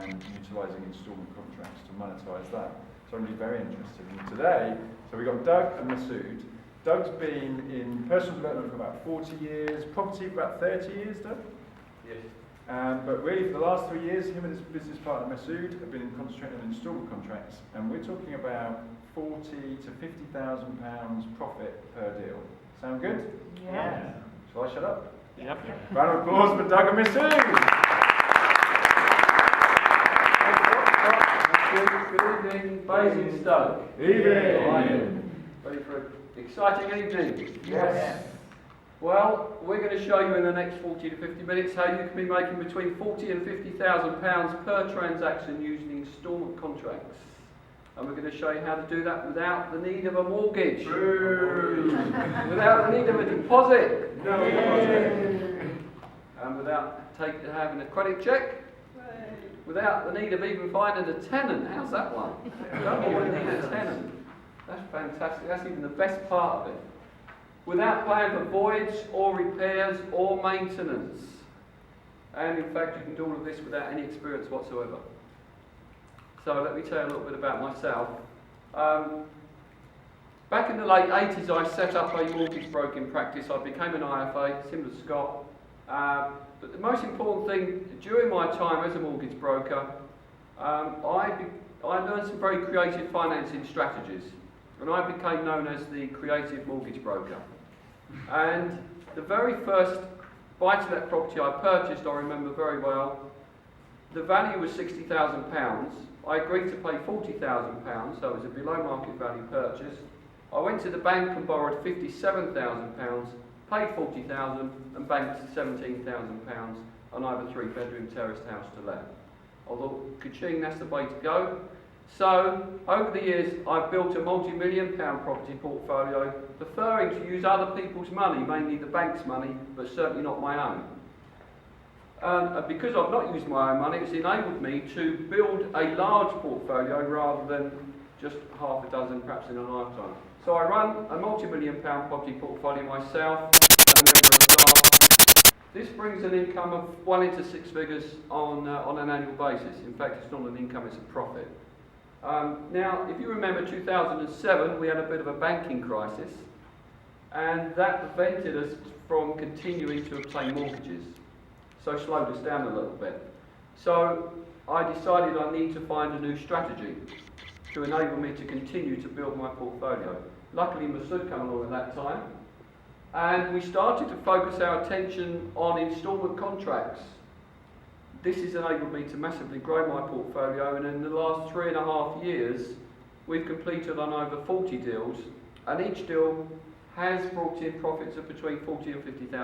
and utilising instalment contracts to monetise that. So I'm really very interested in today. So we've got Doug and Mesud. Doug's been in personal development for about 40 years, property for about 30 years, Doug? Yes. But really for the last 3 years, him and his business partner Mesud have been concentrating on instalment contracts, and we're talking about £40,000 to £50,000 profit per deal. Sound good? Yeah. Shall I shut up? Yep. Round of applause for Doug and Mesud. Good evening, Basingstoke. Evening. Ready for an exciting evening? Yes. Well, we're going to show you in the next 40 to 50 minutes how you can be making between £40,000 and £50,000 per transaction using instalment contracts. And we're going to show you how to do that without the need of a mortgage. Without the need of a deposit. No. And without having a credit check. Without the need of even finding a tenant. How's that one? You don't always need a tenant. That's fantastic. That's even the best part of it. Without paying for voids or repairs or maintenance. And in fact, you can do all of this without any experience whatsoever. So let me tell you a little bit about myself. Back in the late 80s, I set up a mortgage broking practice. I became an IFA, similar to Scott. But the most important thing, during my time as a mortgage broker, I learned some very creative financing strategies. And I became known as the creative mortgage broker. And the very first buy-to-let property I purchased, I remember very well, the value was £60,000. I agreed to pay £40,000, so it was a below market value purchase. I went to the bank and borrowed £57,000, paid £40,000 and banked £17,000 and I have a 3-bedroom terraced house to let. Although, ka-ching, that's the way to go. So, over the years, I've built a multi-million-pound property portfolio, preferring to use other people's money, mainly the bank's money, but certainly not my own. And because I've not used my own money, it's enabled me to build a large portfolio rather than just half a dozen, perhaps in a lifetime. So I run a multi-million-pound property portfolio myself as a member of staff. This brings an income of well into 6 figures on an annual basis. In fact, it's not an income, it's a profit. Now, if you remember 2007, we had a bit of a banking crisis, and that prevented us from continuing to obtain mortgages. So slowed us down a little bit. So I decided I need to find a new strategy to enable me to continue to build my portfolio. Luckily, Mesud came along at that time, and we started to focus our attention on instalment contracts. This has enabled me to massively grow my portfolio, and in the last 3.5 years, we've completed on over 40 deals, and each deal has brought in profits of between £40,000 and £50,000.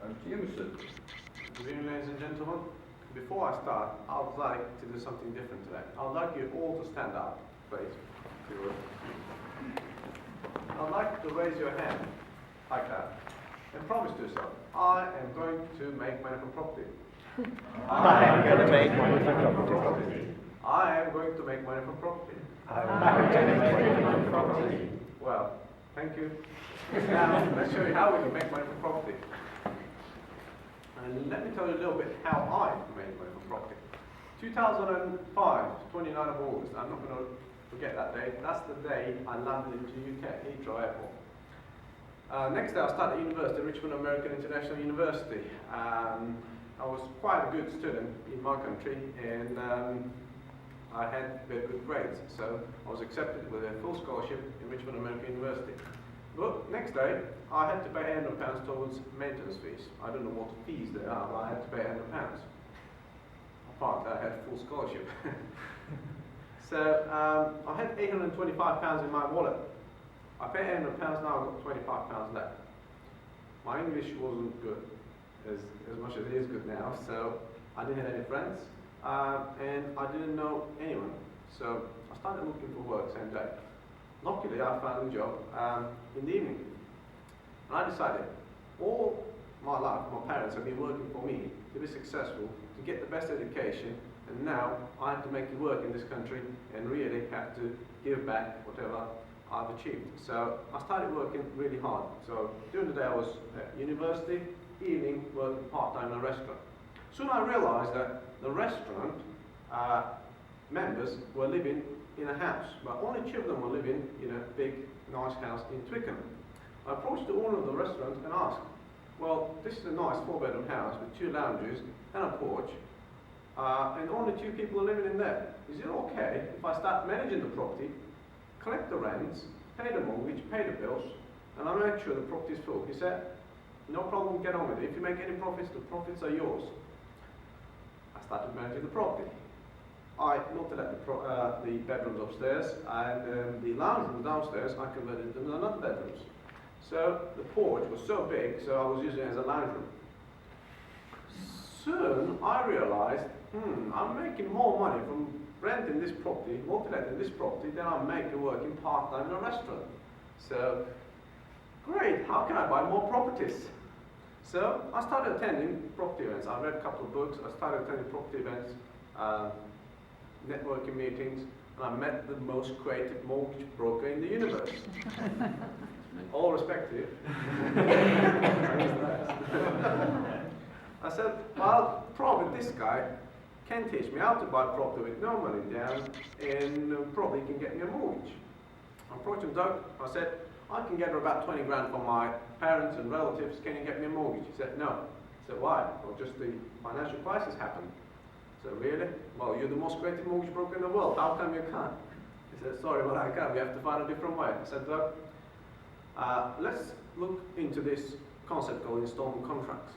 Over to you, Mesud. Good evening, ladies and gentlemen. Before I start, I would like to do something different today. I would like you all to stand up, please. I'd like to raise your hand, like that, and promise to yourself, I am going to make money from property. I am going to make money from property. I am going to make money from property. I am going to make money from property. Well, thank you. Now, let's show you how we can make money from property. And let me tell you a little bit how I made money from property. 2005, 29th of August, I'm not going to forget that date. That's the day I landed into UK, Heathrow Airport. Next day I started at university, Richmond American International University. I was quite a good student in my country, and I had very good grades, so I was accepted with a full scholarship in Richmond American University. But next day, I had to pay £800 towards maintenance fees. I don't know what fees they are, but I had to pay £800. Apart, I had full scholarship. So I had £825 in my wallet. I paid £800, now I've got £25 left. My English wasn't good, as much as it is good now, so I didn't have any friends, and I didn't know anyone. So I started looking for work same day. Luckily, I found a job in the evening. And I decided, all my life, my parents have been working for me to be successful, to get the best education, and now I have to make it work in this country and really have to give back whatever I've achieved. So I started working really hard. So during the day I was at university, evening working part-time in a restaurant. Soon I realised that the restaurant members were living in a house, but only 2 of them were living in a big, nice house in Twickenham. I approached the owner of the restaurant and asked, well, this is a nice 4-bedroom house with 2 lounges and a porch, and only 2 people are living in there. Is it okay if I start managing the property, collect the rents, pay the mortgage, pay the bills, and I make sure the property is full? He said, no problem, get on with it. If you make any profits, the profits are yours. I started managing the property. I multi-let the bedrooms upstairs, and the lounge rooms downstairs, I converted them into another bedrooms. So the porch was so big, so I was using it as a lounge room. Soon I realised, I'm making more money from renting this property, multi-letting this property, than I'm making working part-time in a restaurant. So, great, how can I buy more properties? So I started attending property events. I read a couple of books, I started attending property events, networking meetings, and I met the most creative mortgage broker in the universe. All respective. I said, well, probably this guy can teach me how to buy property with no money down, and probably can get me a mortgage. I approached him, Doug. I said, I can get about 20 grand from my parents and relatives. Can you get me a mortgage? He said, no. I said, why? Well, just the financial crisis happened. I said, really? Well, you're the most creative mortgage broker in the world. How come you can't? He said, sorry, but I can't. We have to find a different way. I said, Doug, let's look into this concept called installment contracts.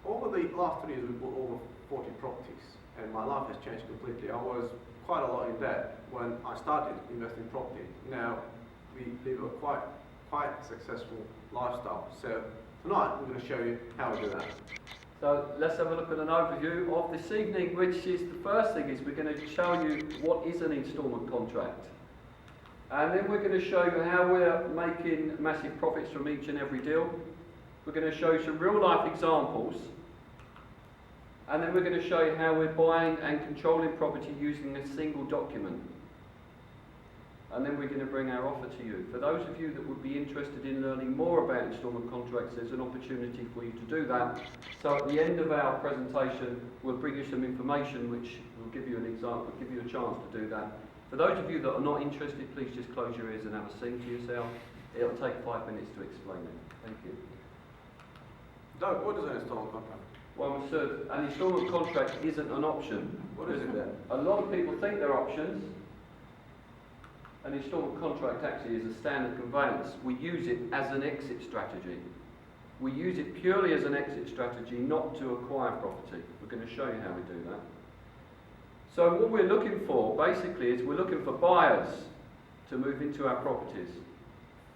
Over the last 3 years, we bought over 40 properties, and my life has changed completely. I was quite a lot in debt when I started investing in property. Now, we live a quite successful lifestyle. So tonight, we're going to show you how we do that. So let's have a look at an overview of this evening, which is the first thing is we're going to show you what is an instalment contract. And then we're going to show you how we're making massive profits from each and every deal. We're going to show you some real life examples. And then we're going to show you how we're buying and controlling property using a single document. And then we're going to bring our offer to you. For those of you that would be interested in learning more about instalment contracts, there's an opportunity for you to do that. So at the end of our presentation, we'll bring you some information which will give you an example, give you a chance to do that. For those of you that are not interested, please just close your ears and have a sing to yourself. It'll take 5 minutes to explain it. Thank you. Doug, what is an installment contract? Well, Mesud, an instalment contract isn't an option. What is it then? A lot of people think they're options. An instalment contract actually is a standard conveyance. We use it as an exit strategy. We use it purely as an exit strategy, not to acquire property. We're going to show you how we do that. So what we're looking for, basically, is we're looking for buyers to move into our properties.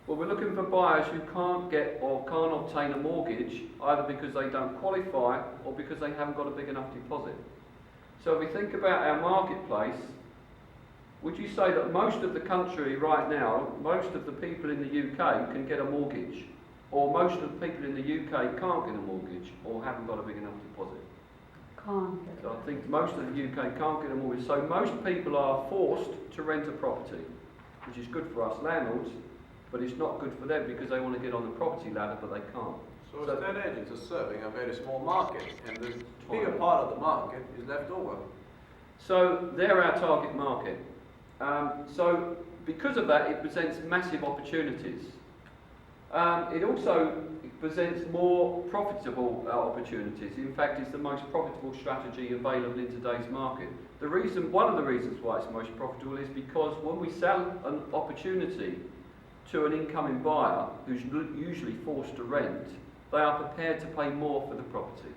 Well, we're looking for buyers who can't get or can't obtain a mortgage, either because they don't qualify or because they haven't got a big enough deposit. So if we think about our marketplace, would you say that most of the country right now, most of the people in the UK can get a mortgage? Or most of the people in the UK can't get a mortgage or haven't got a big enough deposit? Can't. So I think most of the UK can't get a mortgage. So most people are forced to rent a property, which is good for us landlords, but it's not good for them because they want to get on the property ladder, but they can't. So estate agents are serving a very small market, and the bigger part of the market is left over. So they're our target market. So because of that, it presents massive opportunities. It also presents more profitable opportunities. In fact, it's the most profitable strategy available in today's market. One of the reasons why it's most profitable is because when we sell an opportunity to an incoming buyer who's usually forced to rent, they are prepared to pay more for the property.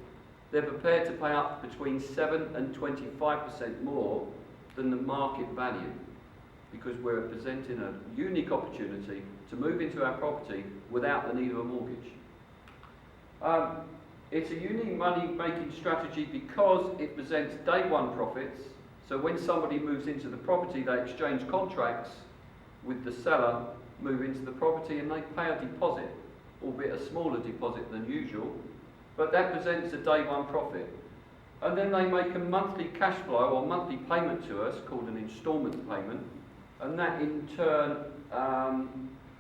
They're prepared to pay up between 7 and 25% more than the market value, because we're presenting a unique opportunity to move into our property without the need of a mortgage. It's a unique money-making strategy because it presents day one profits. So when somebody moves into the property, they exchange contracts with the seller, move into the property, and they pay a deposit, albeit a smaller deposit than usual, but that presents a day one profit. And then they make a monthly cash flow or monthly payment to us called an instalment payment, and that in turn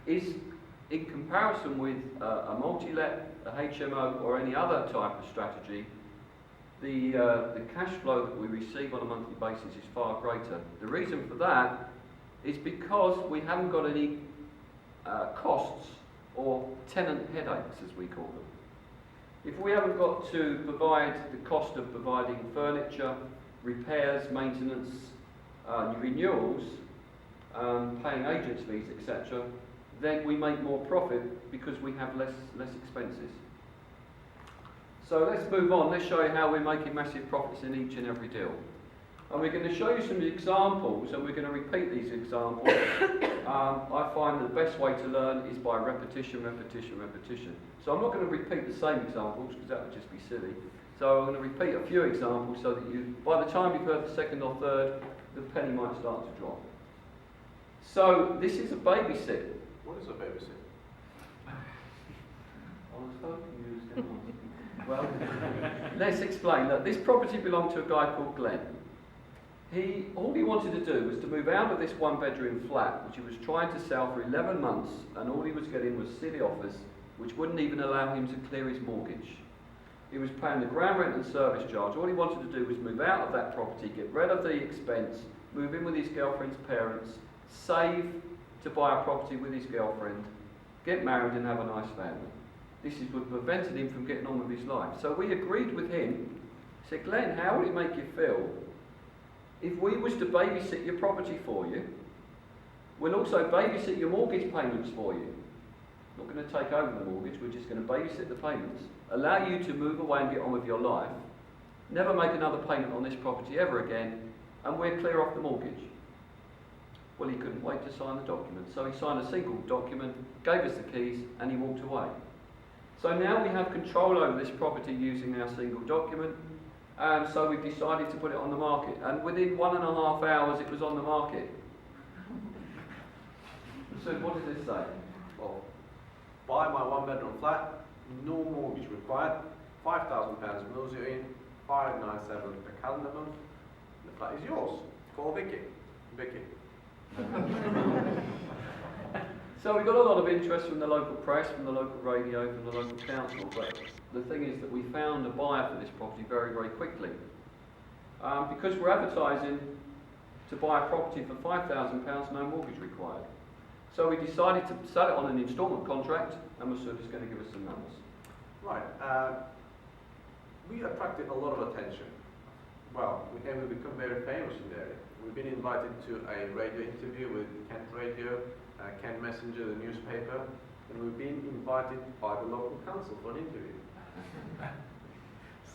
is in comparison with a multi-let, a HMO or any other type of strategy, the cash flow that we receive on a monthly basis is far greater. The reason for that is because we haven't got any costs or tenant headaches, as we call them. If we haven't got to provide the cost of providing furniture, repairs, maintenance, renewals, paying agents' fees, etc., then we make more profit because we have less expenses. So let's move on. Let's show you how we're making massive profits in each and every deal. And we're going to show you some examples, and we're going to repeat these examples. I find the best way to learn is by repetition, repetition, repetition. So I'm not going to repeat the same examples because that would just be silly. So I'm going to repeat a few examples so that you, by the time you've heard the second or third, the penny might start to drop. So this is a babysit. What is a babysit? I was hoping you was going to answer. Well, let's explain. Look, this property belonged to a guy called Glenn. All he wanted to do was to move out of this one-bedroom flat, which he was trying to sell for 11 months, and all he was getting was silly offers, which wouldn't even allow him to clear his mortgage. He was paying the ground rent and service charge. All he wanted to do was move out of that property, get rid of the expense, move in with his girlfriend's parents, save to buy a property with his girlfriend, get married and have a nice family. This is what prevented him from getting on with his life. So we agreed with him, said, Glenn, how would it make you feel if we was to babysit your property for you? We'll also babysit your mortgage payments for you. Not going to take over the mortgage, we're just going to babysit the payments, allow you to move away and get on with your life, never make another payment on this property ever again, and we're clear off the mortgage. Well, he couldn't wait to sign the document, so he signed a single document, gave us the keys, and he walked away. So now we have control over this property using our single document, and so we decided to put it on the market, and within 1.5 hours it was on the market. So what does this say? Well, buy my one-bedroom flat, no mortgage required, £5,000 moves you in, 597 per calendar month. The flat is yours. Call Vicky. Vicky. So we got a lot of interest from the local press, from the local radio, from the local council, but the thing is that we found a buyer for this property very, very quickly. Because we're advertising to buy a property for £5,000, no mortgage required. So we decided to sell it on an instalment contract, and Mesud is going to give us some numbers. Right. We attracted a lot of attention. Well, we've become very famous in the area. We've been invited to a radio interview with Kent Radio, Kent Messenger, the newspaper, and we've been invited by the local council for an interview.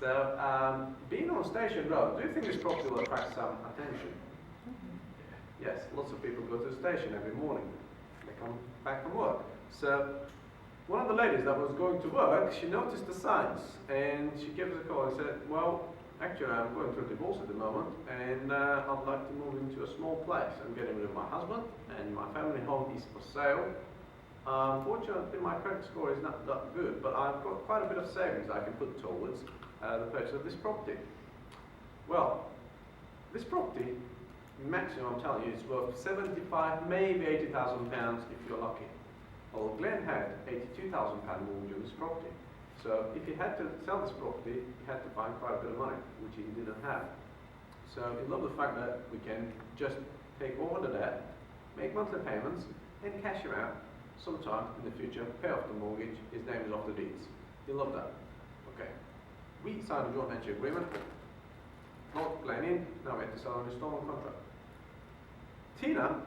So, being on Station Road, do you think this property will attract some attention? Yes, lots of people go to the station every morning. They come back from work. So, one of the ladies that was going to work, she noticed the signs, and she gave us a call and said, well, actually I'm going through a divorce at the moment, and I'd like to move into a small place. I'm getting rid of my husband, and my family home is for sale. Unfortunately, my credit score is not that good, but I've got quite a bit of savings I can put towards the purchase of this property. Well, this property, maximum I'm telling you, is worth 75, maybe £80,000 if you're lucky. Well, Glenn had £82,000 mortgage on this property. So if he had to sell this property, he had to find quite a bit of money, which he didn't have. So we love the fact that we can just take over the debt, make monthly payments, and cash him out sometime in the future, pay off the mortgage, his name is off the deeds. You love that. Okay. We signed a joint venture agreement, not Glenn in, now we have to sell an instalment contract. Tina,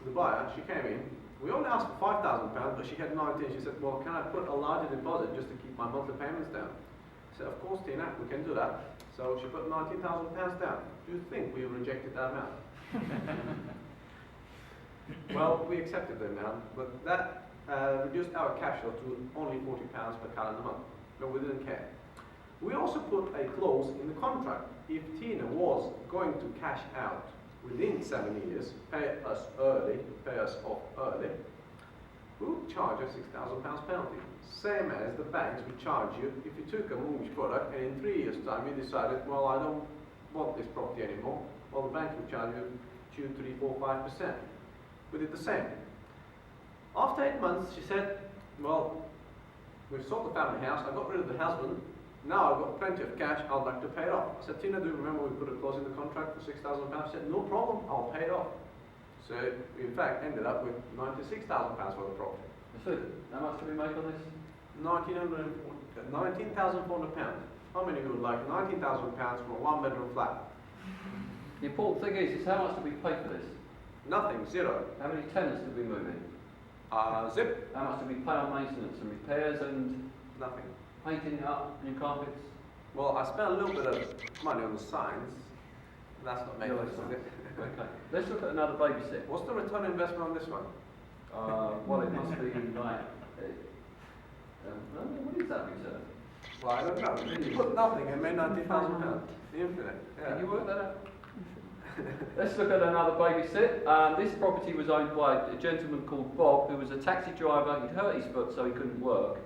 the buyer, she came in. We only asked for £5,000, but she had 19. She said, well, can I put a larger deposit just to keep my monthly payments down? I said, of course, Tina, we can do that. So she put £19,000 down. Do you think we rejected that amount? Well, we accepted the amount, but that reduced our cash flow to only £40 per calendar month. But we didn't care. We also put a clause in the contract. If Tina was going to cash out within 7 years, pay us off early, we would charge a £6,000 penalty. Same as the banks would charge you if you took a mortgage product and in 3 years' time you decided, well, I don't want this property anymore. Well, the bank would charge you 2, 3, 4, 5%. We did the same. After 8 months, she said, well, we've sold the family house, I got rid of the husband, Now I've got plenty of cash, I'd like to pay it off. I said, Tina, do you remember we put a clause in the contract for £6,000? She said, no problem, I'll pay it off. So we in fact ended up with £96,000 for the property. So, how much did we make on this? £19,400. How many would like £19,000 for a one-bedroom flat? The important thing is how much did we pay for this? Nothing, zero. How many tenants did we move in? Zip, How much did we pay on maintenance and repairs and nothing. painting it up, new carpets? Well, I spent a little bit of money on the signs. That's not making Yeah, sense, is it? Okay, let's look at another babysit. What's the return on investment on this one? Well, it must be like, what is that return? Well, I don't know. You put nothing and made £19,000. Infinite. Yeah. Can you work that out? Let's look at another babysit. This property was owned by a gentleman called Bob, who was a taxi driver. He'd hurt his foot, so he couldn't work,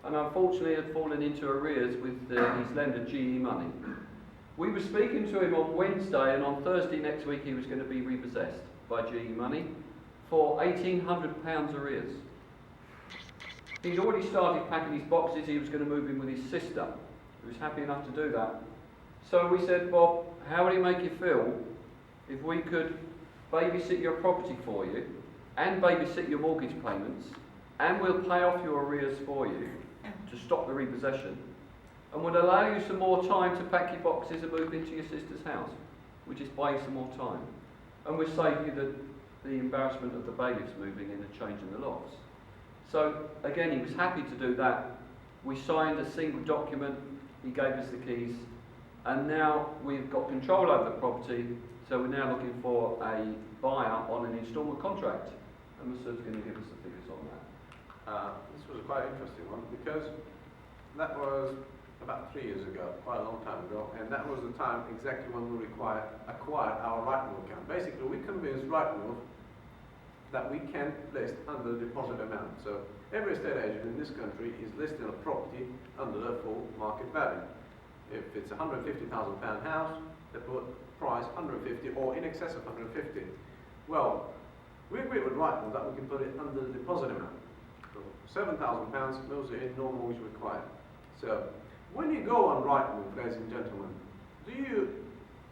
and unfortunately had fallen into arrears with his lender, GE Money. We were speaking to him on Wednesday, and on Thursday next week he was going to be repossessed by GE Money for £1,800 arrears. He'd already started packing his boxes. He was going to move in with his sister. He was happy enough to do that. So we said, Bob, how would it make you feel if we could babysit your property for you and babysit your mortgage payments, and we'll pay off your arrears for you to stop the repossession, and would allow you some more time to pack your boxes and move into your sister's house? We just buy you some more time, and we'll save you the embarrassment of the bailiffs moving in and changing the locks. So again, he was happy to do that. We signed a single document, he gave us the keys, and now we've got control over the property. So we're now looking for a buyer on an instalment contract, and Mesud's going to give us the figures on that. This was a quite interesting one because that was about 3 years ago, quite a long time ago, and that was the time exactly when we acquired our Rightmove account. Basically, we convinced Rightmove that we can list under the deposit amount. So every estate agent in this country is listing a property under the full market value. If it's a £150,000 house, they put price 150 or in excess of 150. Well, we agreed with Rightmove that we can put it under the deposit amount. So £7,000 moves it in, no mortgage required. So when you go on Rightmove, ladies and gentlemen,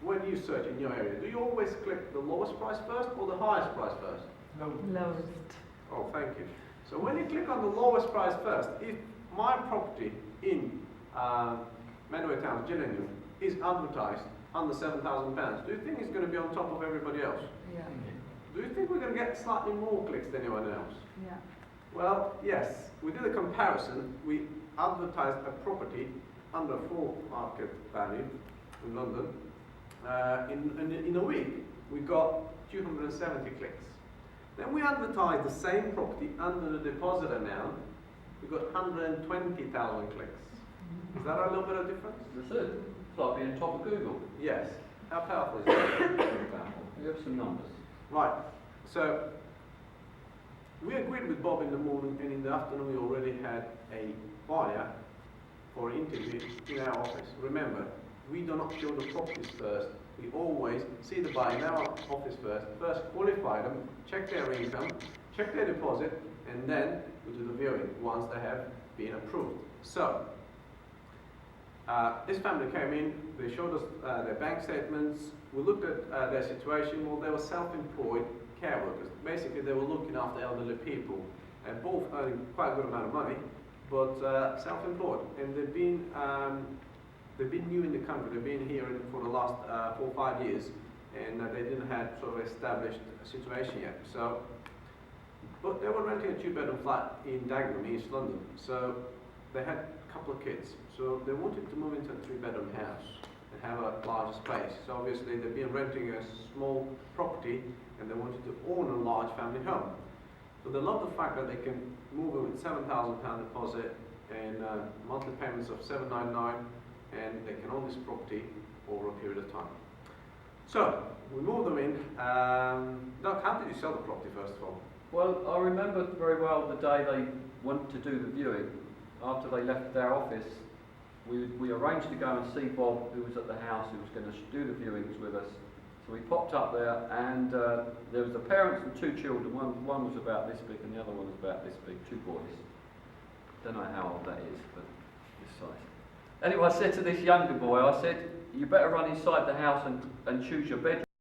when you search in your area, do you always click the lowest price first or the highest price first? Lowest. Oh, thank you. So when you click on the lowest price first, if my property in Medway Town, Chineham, is advertised under £7,000, do you think it's going to be on top of everybody else? Yeah. Do you think we're going to get slightly more clicks than anyone else? Yeah. Well, yes. We did a comparison. We advertised a property under full market value in London. In a week, we got 270 clicks. Then we advertised the same property under the deposit amount. We got 120,000 clicks. Is that a little bit of difference? That's it. It's like being top of Google. Yes. How powerful is that? We have some numbers. Right. So we agreed with Bob in the morning, and in the afternoon we already had a buyer for an interview in our office. Remember, we do not show the properties first. We always see the buyer in our office first qualify them, check their income, check their deposit, and then we do the viewing once they have been approved. So, this family came in, they showed us their bank statements, we looked at their situation. Well, they were self-employed care workers. Basically, they were looking after elderly people, and both earning quite a good amount of money, but self-employed. And they've been new in the country. They've been here for the last 4 or 5 years, and they didn't have sort of established situation yet. So, but they were renting a 2-bedroom flat in Dagenham, East London. So they had a couple of kids. So they wanted to move into a 3-bedroom house and have a larger space. So obviously they've been renting a small property, and they wanted to own a large family home. So they love the fact that they can move in with £7,000 deposit and monthly payments of $799, and they can own this property over a period of time. So we moved them in. Doug, how did you sell the property first of all? Well, I remember very well the day they went to do the viewing. After they left their office, we arranged to go and see Bob, who was at the house, who was going to do the viewings with us. So we popped up there, and there was the parents and 2 children. One was about this big, and the other one was about this big, 2 boys. Don't know how old that is, but this size. Anyway, I said to this younger boy, I said, you better run inside the house and choose your bedroom.